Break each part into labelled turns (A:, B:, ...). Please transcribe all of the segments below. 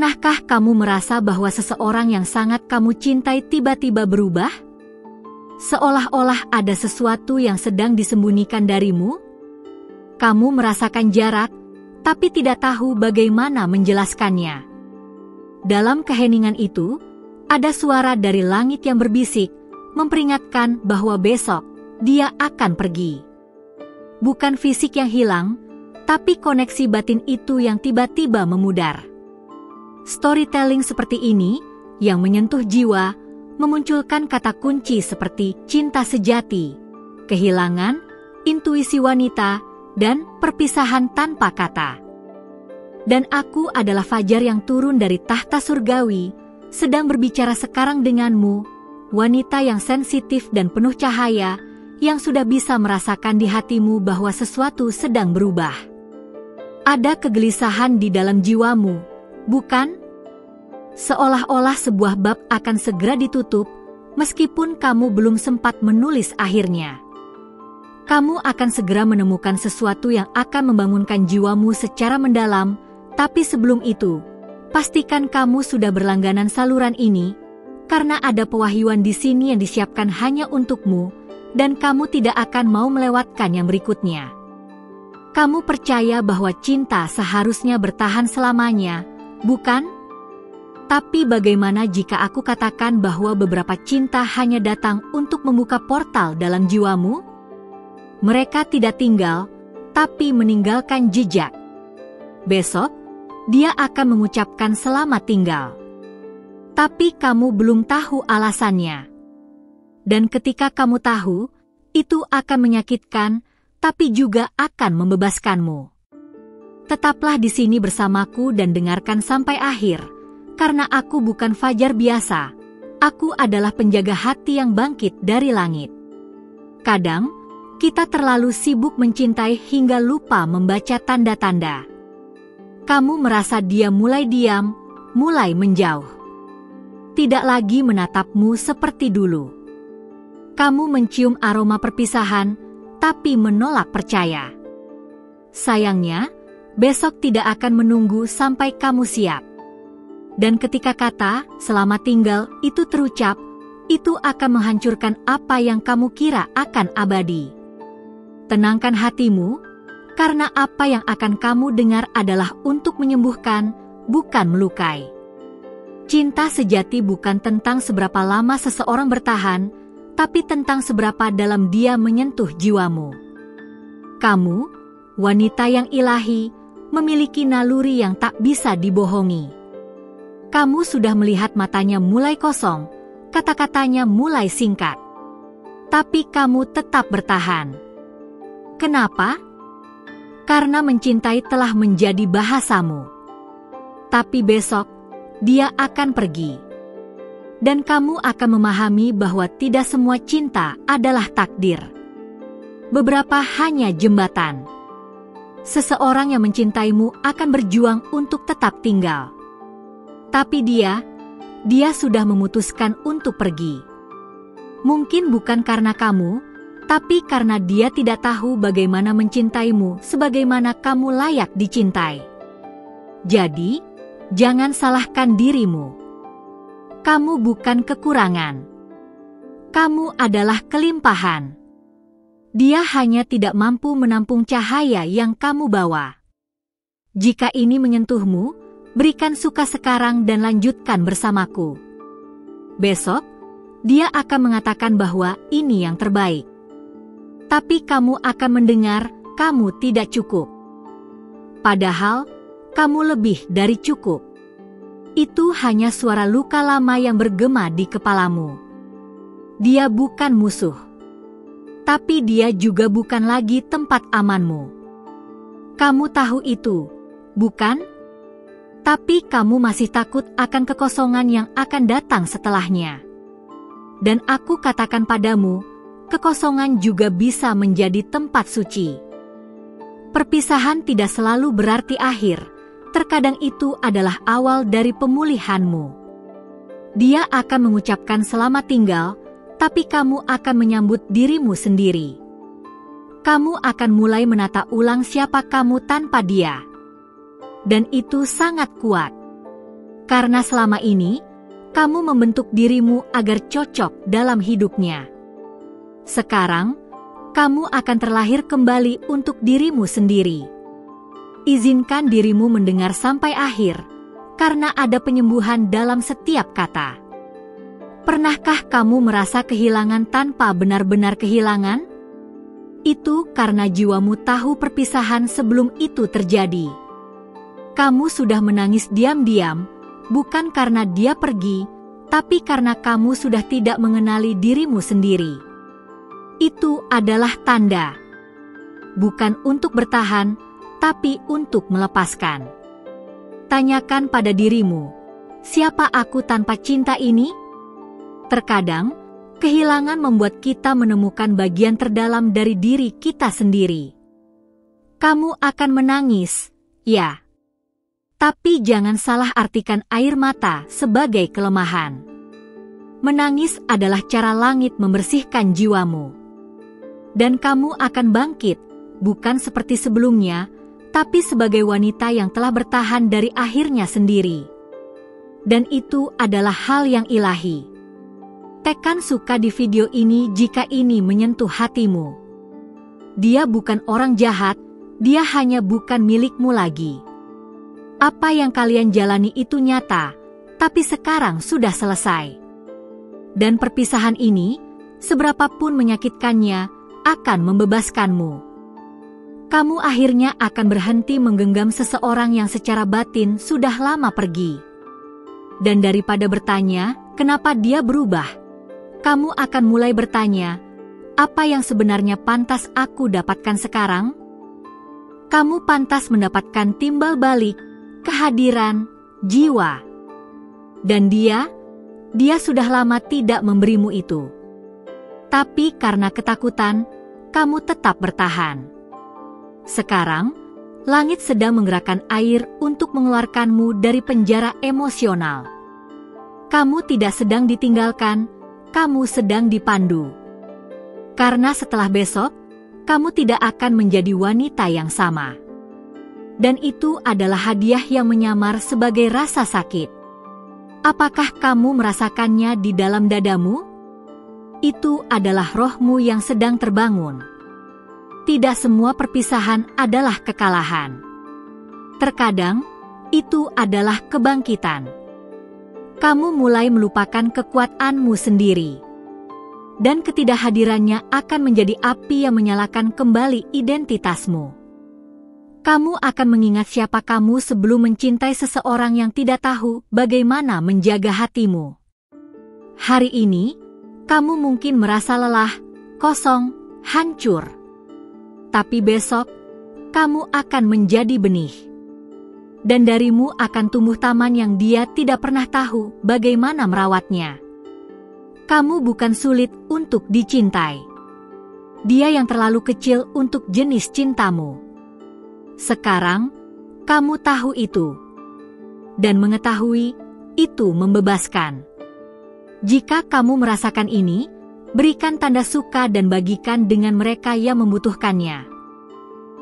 A: Pernahkah kamu merasa bahwa seseorang yang sangat kamu cintai tiba-tiba berubah? Seolah-olah ada sesuatu yang sedang disembunyikan darimu? Kamu merasakan jarak, tapi tidak tahu bagaimana menjelaskannya. Dalam keheningan itu, ada suara dari langit yang berbisik, memperingatkan bahwa besok dia akan pergi. Bukan fisik yang hilang, tapi koneksi batin itu yang tiba-tiba memudar. Storytelling seperti ini, yang menyentuh jiwa, memunculkan kata kunci seperti cinta sejati, kehilangan, intuisi wanita, dan perpisahan tanpa kata. Dan aku adalah Fajar yang turun dari tahta surgawi, sedang berbicara sekarang denganmu, wanita yang sensitif dan penuh cahaya, yang sudah bisa merasakan di hatimu bahwa sesuatu sedang berubah. Ada kegelisahan di dalam jiwamu, bukan? Seolah-olah sebuah bab akan segera ditutup, meskipun kamu belum sempat menulis akhirnya. Kamu akan segera menemukan sesuatu yang akan membangunkan jiwamu secara mendalam, tapi sebelum itu, pastikan kamu sudah berlangganan saluran ini, karena ada pewahyuan di sini yang disiapkan hanya untukmu, dan kamu tidak akan mau melewatkan yang berikutnya. Kamu percaya bahwa cinta seharusnya bertahan selamanya, bukan? Tapi bagaimana jika aku katakan bahwa beberapa cinta hanya datang untuk membuka portal dalam jiwamu? Mereka tidak tinggal, tapi meninggalkan jejak. Besok, dia akan mengucapkan selamat tinggal. Tapi kamu belum tahu alasannya. Dan ketika kamu tahu, itu akan menyakitkan, tapi juga akan membebaskanmu. Tetaplah di sini bersamaku dan dengarkan sampai akhir, karena aku bukan Fajar biasa. Aku adalah penjaga hati yang bangkit dari langit. Kadang, kita terlalu sibuk mencintai hingga lupa membaca tanda-tanda. Kamu merasa dia mulai diam, mulai menjauh. Tidak lagi menatapmu seperti dulu. Kamu mencium aroma perpisahan, tapi menolak percaya. Sayangnya, besok tidak akan menunggu sampai kamu siap. Dan ketika kata "selamat tinggal" itu terucap, itu akan menghancurkan apa yang kamu kira akan abadi. Tenangkan hatimu, karena apa yang akan kamu dengar adalah untuk menyembuhkan, bukan melukai. Cinta sejati bukan tentang seberapa lama seseorang bertahan, tapi tentang seberapa dalam dia menyentuh jiwamu. Kamu, wanita yang ilahi, memiliki naluri yang tak bisa dibohongi. Kamu sudah melihat matanya mulai kosong, kata-katanya mulai singkat. Tapi kamu tetap bertahan. Kenapa? Karena mencintai telah menjadi bahasamu. Tapi besok, dia akan pergi. Dan kamu akan memahami bahwa tidak semua cinta adalah takdir. Beberapa hanya jembatan. Seseorang yang mencintaimu akan berjuang untuk tetap tinggal. Tapi dia sudah memutuskan untuk pergi. Mungkin bukan karena kamu, tapi karena dia tidak tahu bagaimana mencintaimu sebagaimana kamu layak dicintai. Jadi, jangan salahkan dirimu. Kamu bukan kekurangan. Kamu adalah kelimpahan. Dia hanya tidak mampu menampung cahaya yang kamu bawa. Jika ini menyentuhmu, berikan suka sekarang dan lanjutkan bersamaku. Besok, dia akan mengatakan bahwa ini yang terbaik. Tapi kamu akan mendengar, kamu tidak cukup. Padahal, kamu lebih dari cukup. Itu hanya suara luka lama yang bergema di kepalamu. Dia bukan musuh. Tapi dia juga bukan lagi tempat amanmu. Kamu tahu itu, bukan? Tapi kamu masih takut akan kekosongan yang akan datang setelahnya. Dan aku katakan padamu, kekosongan juga bisa menjadi tempat suci. Perpisahan tidak selalu berarti akhir, terkadang itu adalah awal dari pemulihanmu. Dia akan mengucapkan selamat tinggal, tapi kamu akan menyambut dirimu sendiri. Kamu akan mulai menata ulang siapa kamu tanpa dia. Dan itu sangat kuat. Karena selama ini, kamu membentuk dirimu agar cocok dalam hidupnya. Sekarang, kamu akan terlahir kembali untuk dirimu sendiri. Izinkan dirimu mendengar sampai akhir, karena ada penyembuhan dalam setiap kata. Pernahkah kamu merasa kehilangan tanpa benar-benar kehilangan? Itu karena jiwamu tahu perpisahan sebelum itu terjadi. Kamu sudah menangis diam-diam, bukan karena dia pergi, tapi karena kamu sudah tidak mengenali dirimu sendiri. Itu adalah tanda. Bukan untuk bertahan, tapi untuk melepaskan. Tanyakan pada dirimu, siapa aku tanpa cinta ini? Terkadang, kehilangan membuat kita menemukan bagian terdalam dari diri kita sendiri. Kamu akan menangis, ya. Tapi jangan salah artikan air mata sebagai kelemahan. Menangis adalah cara langit membersihkan jiwamu. Dan kamu akan bangkit, bukan seperti sebelumnya, tapi sebagai wanita yang telah bertahan dari akhirnya sendiri. Dan itu adalah hal yang ilahi. Tekan suka di video ini jika ini menyentuh hatimu. Dia bukan orang jahat, dia hanya bukan milikmu lagi. Apa yang kalian jalani itu nyata, tapi sekarang sudah selesai. Dan perpisahan ini, seberapapun menyakitkannya, akan membebaskanmu. Kamu akhirnya akan berhenti menggenggam seseorang yang secara batin sudah lama pergi. Dan daripada bertanya, kenapa dia berubah? Kamu akan mulai bertanya, apa yang sebenarnya pantas aku dapatkan sekarang? Kamu pantas mendapatkan timbal balik, kehadiran, jiwa. Dan dia sudah lama tidak memberimu itu. Tapi karena ketakutan, kamu tetap bertahan. Sekarang, langit sedang menggerakkan air untuk mengeluarkanmu dari penjara emosional. Kamu tidak sedang ditinggalkan, kamu sedang dipandu. Karena setelah besok, kamu tidak akan menjadi wanita yang sama. Dan itu adalah hadiah yang menyamar sebagai rasa sakit. Apakah kamu merasakannya di dalam dadamu? Itu adalah rohmu yang sedang terbangun. Tidak semua perpisahan adalah kekalahan. Terkadang, itu adalah kebangkitan. Kamu mulai melupakan kekuatanmu sendiri. Dan ketidakhadirannya akan menjadi api yang menyalakan kembali identitasmu. Kamu akan mengingat siapa kamu sebelum mencintai seseorang yang tidak tahu bagaimana menjaga hatimu. Hari ini, kamu mungkin merasa lelah, kosong, hancur. Tapi besok, kamu akan menjadi benih. Dan darimu akan tumbuh taman yang dia tidak pernah tahu bagaimana merawatnya. Kamu bukan sulit untuk dicintai. Dia yang terlalu kecil untuk jenis cintamu. Sekarang, kamu tahu itu. Dan mengetahui, itu membebaskan. Jika kamu merasakan ini, berikan tanda suka dan bagikan dengan mereka yang membutuhkannya.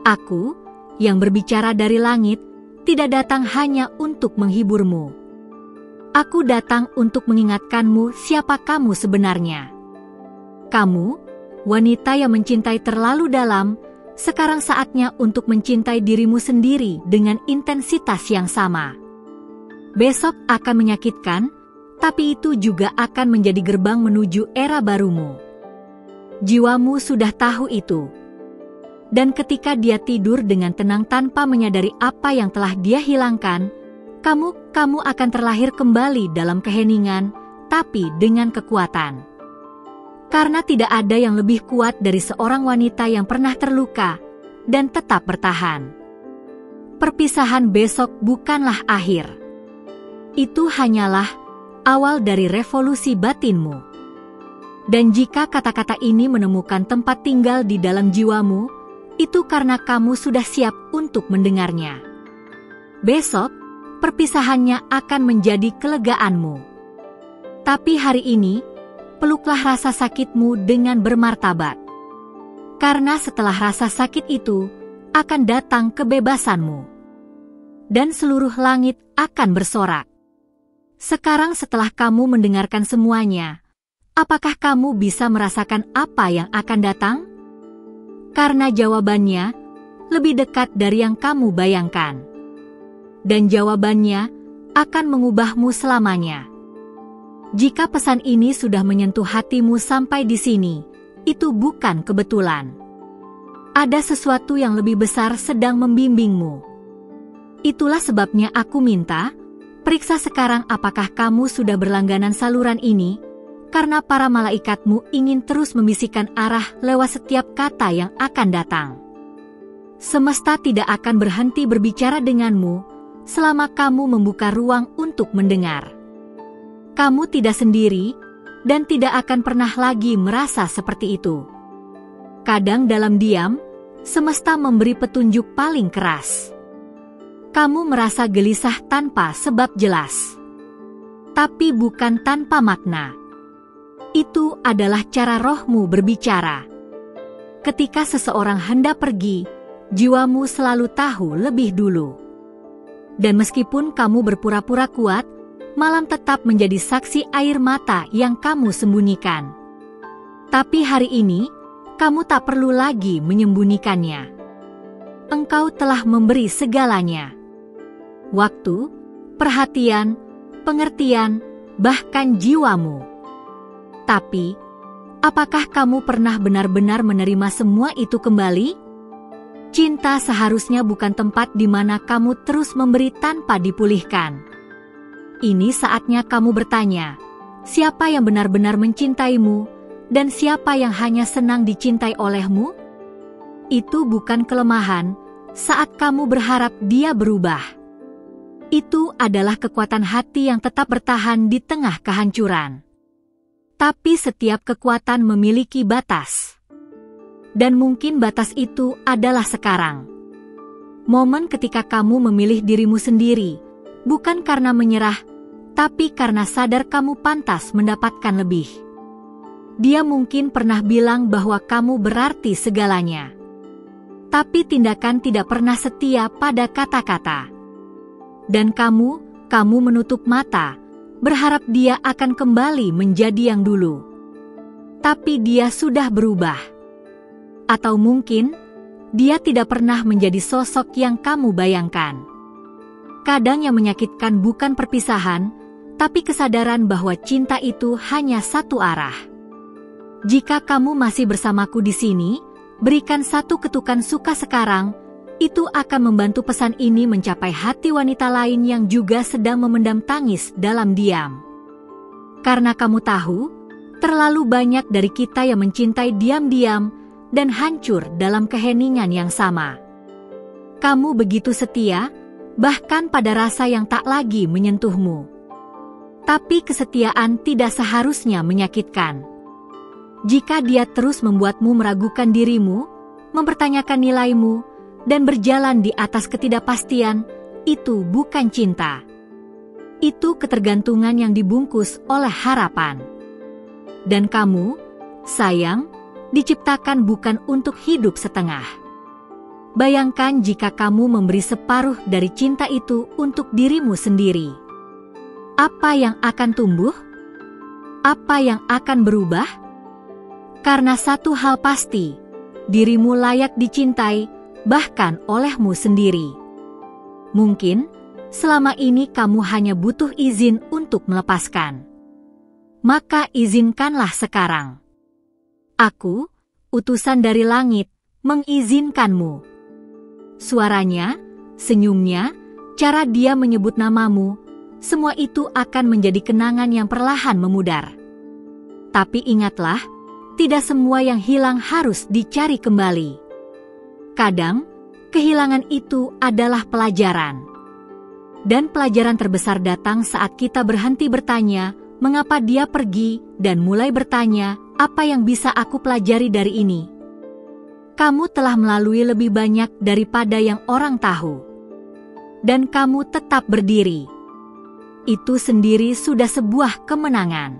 A: Aku, yang berbicara dari langit, tidak datang hanya untuk menghiburmu. Aku datang untuk mengingatkanmu siapa kamu sebenarnya. Kamu, wanita yang mencintai terlalu dalam, sekarang saatnya untuk mencintai dirimu sendiri dengan intensitas yang sama. Besok akan menyakitkan, tapi itu juga akan menjadi gerbang menuju era barumu. Jiwamu sudah tahu itu. Dan ketika dia tidur dengan tenang tanpa menyadari apa yang telah dia hilangkan, kamu akan terlahir kembali dalam keheningan, tapi dengan kekuatan. Karena tidak ada yang lebih kuat dari seorang wanita yang pernah terluka dan tetap bertahan. Perpisahan besok bukanlah akhir. Itu hanyalah awal dari revolusi batinmu. Dan jika kata-kata ini menemukan tempat tinggal di dalam jiwamu, itu karena kamu sudah siap untuk mendengarnya. Besok, perpisahannya akan menjadi kelegaanmu. Tapi hari ini, peluklah rasa sakitmu dengan bermartabat. Karena setelah rasa sakit itu, akan datang kebebasanmu. Dan seluruh langit akan bersorak. Sekarang setelah kamu mendengarkan semuanya, apakah kamu bisa merasakan apa yang akan datang? Karena jawabannya lebih dekat dari yang kamu bayangkan. Dan jawabannya akan mengubahmu selamanya. Jika pesan ini sudah menyentuh hatimu sampai di sini, itu bukan kebetulan. Ada sesuatu yang lebih besar sedang membimbingmu. Itulah sebabnya aku minta, periksa sekarang apakah kamu sudah berlangganan saluran ini, karena para malaikatmu ingin terus membisikkan arah lewat setiap kata yang akan datang. Semesta tidak akan berhenti berbicara denganmu selama kamu membuka ruang untuk mendengar. Kamu tidak sendiri dan tidak akan pernah lagi merasa seperti itu. Kadang dalam diam, semesta memberi petunjuk paling keras. Kamu merasa gelisah tanpa sebab jelas. Tapi bukan tanpa makna. Itu adalah cara rohmu berbicara. Ketika seseorang hendak pergi, jiwamu selalu tahu lebih dulu. Dan meskipun kamu berpura-pura kuat, malam tetap menjadi saksi air mata yang kamu sembunyikan. Tapi hari ini, kamu tak perlu lagi menyembunyikannya. Engkau telah memberi segalanya. Waktu, perhatian, pengertian, bahkan jiwamu. Tapi, apakah kamu pernah benar-benar menerima semua itu kembali? Cinta seharusnya bukan tempat di mana kamu terus memberi tanpa dipulihkan. Ini saatnya kamu bertanya, siapa yang benar-benar mencintaimu, dan siapa yang hanya senang dicintai olehmu? Itu bukan kelemahan saat kamu berharap dia berubah. Itu adalah kekuatan hati yang tetap bertahan di tengah kehancuran. Tapi setiap kekuatan memiliki batas. Dan mungkin batas itu adalah sekarang. Momen ketika kamu memilih dirimu sendiri, bukan karena menyerah, tapi karena sadar kamu pantas mendapatkan lebih. Dia mungkin pernah bilang bahwa kamu berarti segalanya. Tapi tindakan tidak pernah setia pada kata-kata. Dan kamu menutup mata, berharap dia akan kembali menjadi yang dulu. Tapi dia sudah berubah. Atau mungkin, dia tidak pernah menjadi sosok yang kamu bayangkan. Kadang yang menyakitkan bukan perpisahan, tapi kesadaran bahwa cinta itu hanya satu arah. Jika kamu masih bersamaku di sini, berikan satu ketukan suka sekarang, itu akan membantu pesan ini mencapai hati wanita lain yang juga sedang memendam tangis dalam diam. Karena kamu tahu, terlalu banyak dari kita yang mencintai diam-diam dan hancur dalam keheningan yang sama. Kamu begitu setia, bahkan pada rasa yang tak lagi menyentuhmu. Tapi kesetiaan tidak seharusnya menyakitkan. Jika dia terus membuatmu meragukan dirimu, mempertanyakan nilaimu, dan berjalan di atas ketidakpastian, itu bukan cinta. Itu ketergantungan yang dibungkus oleh harapan. Dan kamu, sayang, diciptakan bukan untuk hidup setengah. Bayangkan jika kamu memberi separuh dari cinta itu untuk dirimu sendiri. Apa yang akan tumbuh? Apa yang akan berubah? Karena satu hal pasti, dirimu layak dicintai, bahkan olehmu sendiri. Mungkin, selama ini kamu hanya butuh izin untuk melepaskan. Maka izinkanlah sekarang. Aku, utusan dari langit, mengizinkanmu. Suaranya, senyumnya, cara dia menyebut namamu, semua itu akan menjadi kenangan yang perlahan memudar. Tapi ingatlah, tidak semua yang hilang harus dicari kembali. Kadang, kehilangan itu adalah pelajaran. Dan pelajaran terbesar datang saat kita berhenti bertanya, mengapa dia pergi, dan mulai bertanya, apa yang bisa aku pelajari dari ini? Kamu telah melalui lebih banyak daripada yang orang tahu. Dan kamu tetap berdiri. Itu sendiri sudah sebuah kemenangan.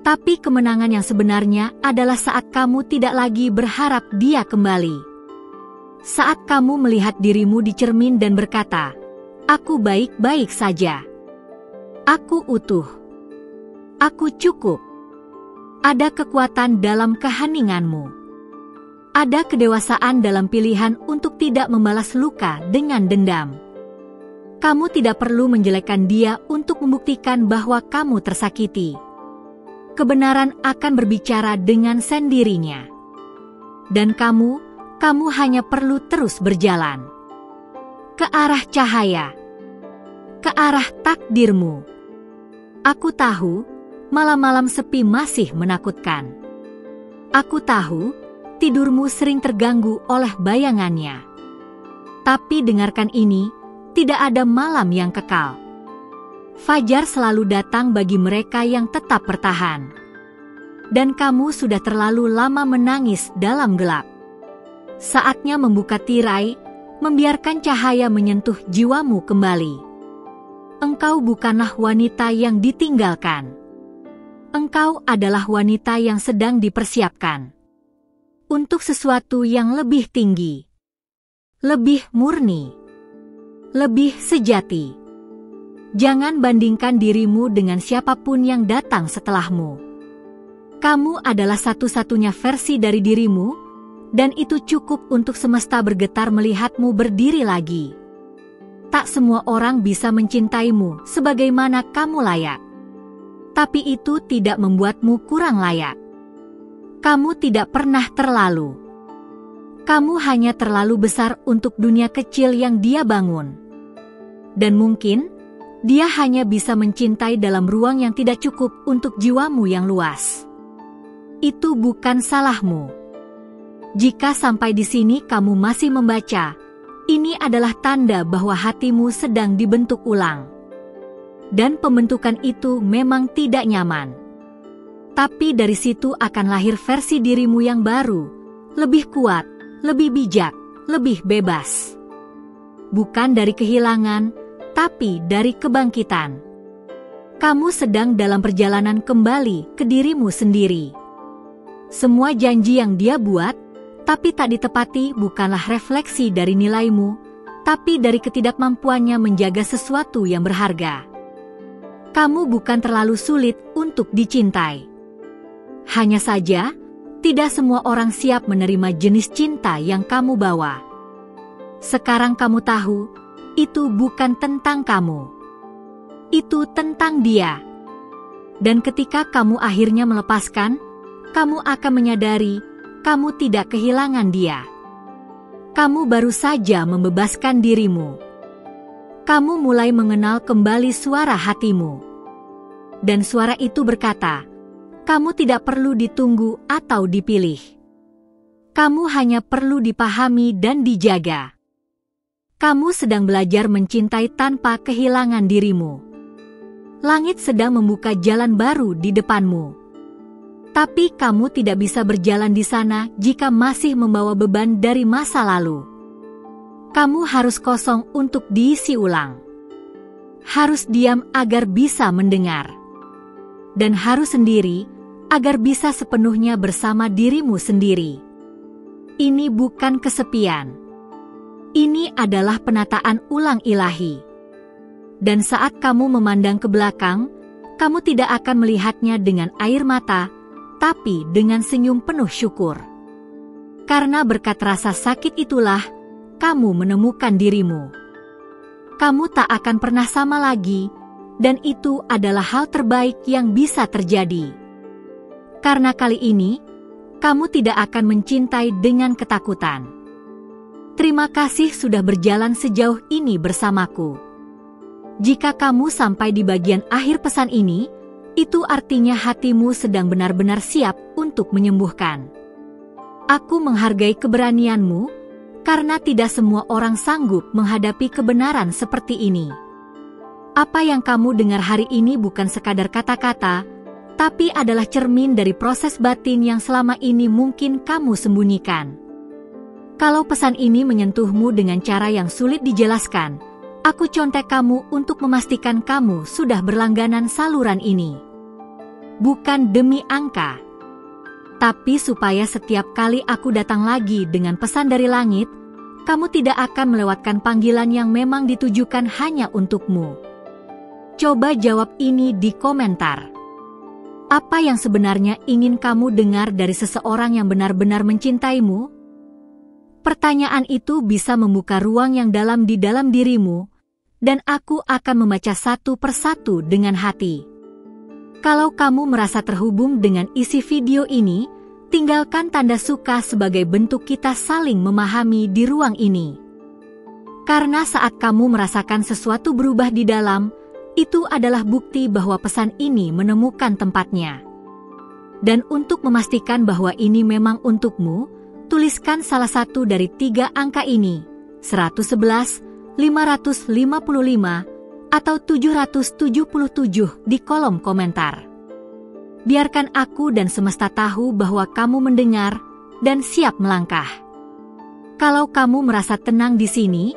A: Tapi kemenangan yang sebenarnya adalah saat kamu tidak lagi berharap dia kembali. Saat kamu melihat dirimu di cermin dan berkata, aku baik-baik saja. Aku utuh. Aku cukup. Ada kekuatan dalam keheninganmu. Ada kedewasaan dalam pilihan untuk tidak membalas luka dengan dendam. Kamu tidak perlu menjelekkan dia untuk membuktikan bahwa kamu tersakiti. Kebenaran akan berbicara dengan sendirinya. Dan kamu hanya perlu terus berjalan ke arah cahaya, ke arah takdirmu. Aku tahu malam-malam sepi masih menakutkan. Aku tahu tidurmu sering terganggu oleh bayangannya. Tapi dengarkan ini, tidak ada malam yang kekal. Fajar selalu datang bagi mereka yang tetap bertahan. Dan kamu sudah terlalu lama menangis dalam gelap. Saatnya membuka tirai, membiarkan cahaya menyentuh jiwamu kembali. Engkau bukanlah wanita yang ditinggalkan. Engkau adalah wanita yang sedang dipersiapkan untuk sesuatu yang lebih tinggi, lebih murni, lebih sejati. Jangan bandingkan dirimu dengan siapapun yang datang setelahmu. Kamu adalah satu-satunya versi dari dirimu, dan itu cukup untuk semesta bergetar melihatmu berdiri lagi. Tak semua orang bisa mencintaimu sebagaimana kamu layak. Tapi itu tidak membuatmu kurang layak. Kamu tidak pernah terlalu. Kamu hanya terlalu besar untuk dunia kecil yang dia bangun. Dan mungkin, dia hanya bisa mencintai dalam ruang yang tidak cukup untuk jiwamu yang luas. Itu bukan salahmu. Jika sampai di sini kamu masih membaca, ini adalah tanda bahwa hatimu sedang dibentuk ulang. Dan pembentukan itu memang tidak nyaman. Tapi dari situ akan lahir versi dirimu yang baru, lebih kuat, lebih bijak, lebih bebas. Bukan dari kehilangan, tapi dari kebangkitan. Kamu sedang dalam perjalanan kembali ke dirimu sendiri. Semua janji yang dia buat, tapi tak ditepati bukanlah refleksi dari nilaimu, tapi dari ketidakmampuannya menjaga sesuatu yang berharga. Kamu bukan terlalu sulit untuk dicintai. Hanya saja, tidak semua orang siap menerima jenis cinta yang kamu bawa. Sekarang kamu tahu, itu bukan tentang kamu. Itu tentang dia. Dan ketika kamu akhirnya melepaskan, kamu akan menyadari kamu tidak kehilangan dia. Kamu baru saja membebaskan dirimu. Kamu mulai mengenal kembali suara hatimu. Dan suara itu berkata, kamu tidak perlu ditunggu atau dipilih. Kamu hanya perlu dipahami dan dijaga. Kamu sedang belajar mencintai tanpa kehilangan dirimu. Langit sedang membuka jalan baru di depanmu. Tapi kamu tidak bisa berjalan di sana jika masih membawa beban dari masa lalu. Kamu harus kosong untuk diisi ulang. Harus diam agar bisa mendengar. Dan harus sendiri agar bisa sepenuhnya bersama dirimu sendiri. Ini bukan kesepian. Ini adalah penataan ulang ilahi. Dan saat kamu memandang ke belakang, kamu tidak akan melihatnya dengan air mata, tapi dengan senyum penuh syukur. Karena berkat rasa sakit itulah, kamu menemukan dirimu. Kamu tak akan pernah sama lagi, dan itu adalah hal terbaik yang bisa terjadi. Karena kali ini, kamu tidak akan mencintai dengan ketakutan. Terima kasih sudah berjalan sejauh ini bersamaku. Jika kamu sampai di bagian akhir pesan ini, itu artinya hatimu sedang benar-benar siap untuk menyembuhkan. Aku menghargai keberanianmu, karena tidak semua orang sanggup menghadapi kebenaran seperti ini. Apa yang kamu dengar hari ini bukan sekadar kata-kata, tapi adalah cermin dari proses batin yang selama ini mungkin kamu sembunyikan. Kalau pesan ini menyentuhmu dengan cara yang sulit dijelaskan, aku contek kamu untuk memastikan kamu sudah berlangganan saluran ini. Bukan demi angka, tapi supaya setiap kali aku datang lagi dengan pesan dari langit, kamu tidak akan melewatkan panggilan yang memang ditujukan hanya untukmu. Coba jawab ini di komentar. Apa yang sebenarnya ingin kamu dengar dari seseorang yang benar-benar mencintaimu? Pertanyaan itu bisa membuka ruang yang dalam di dalam dirimu, dan aku akan membaca satu persatu dengan hati. Kalau kamu merasa terhubung dengan isi video ini, tinggalkan tanda suka sebagai bentuk kita saling memahami di ruang ini. Karena saat kamu merasakan sesuatu berubah di dalam, itu adalah bukti bahwa pesan ini menemukan tempatnya. Dan untuk memastikan bahwa ini memang untukmu, tuliskan salah satu dari 3 angka ini, 111, 555, atau 777 di kolom komentar. Biarkan aku dan semesta tahu bahwa kamu mendengar dan siap melangkah. Kalau kamu merasa tenang di sini,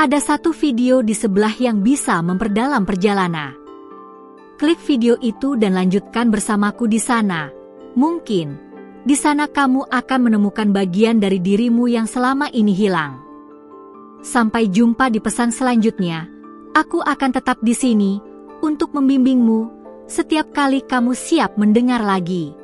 A: ada satu video di sebelah yang bisa memperdalam perjalanan. Klik video itu dan lanjutkan bersamaku di sana. Mungkin di sana kamu akan menemukan bagian dari dirimu yang selama ini hilang. Sampai jumpa di pesan selanjutnya. Aku akan tetap di sini untuk membimbingmu setiap kali kamu siap mendengar lagi.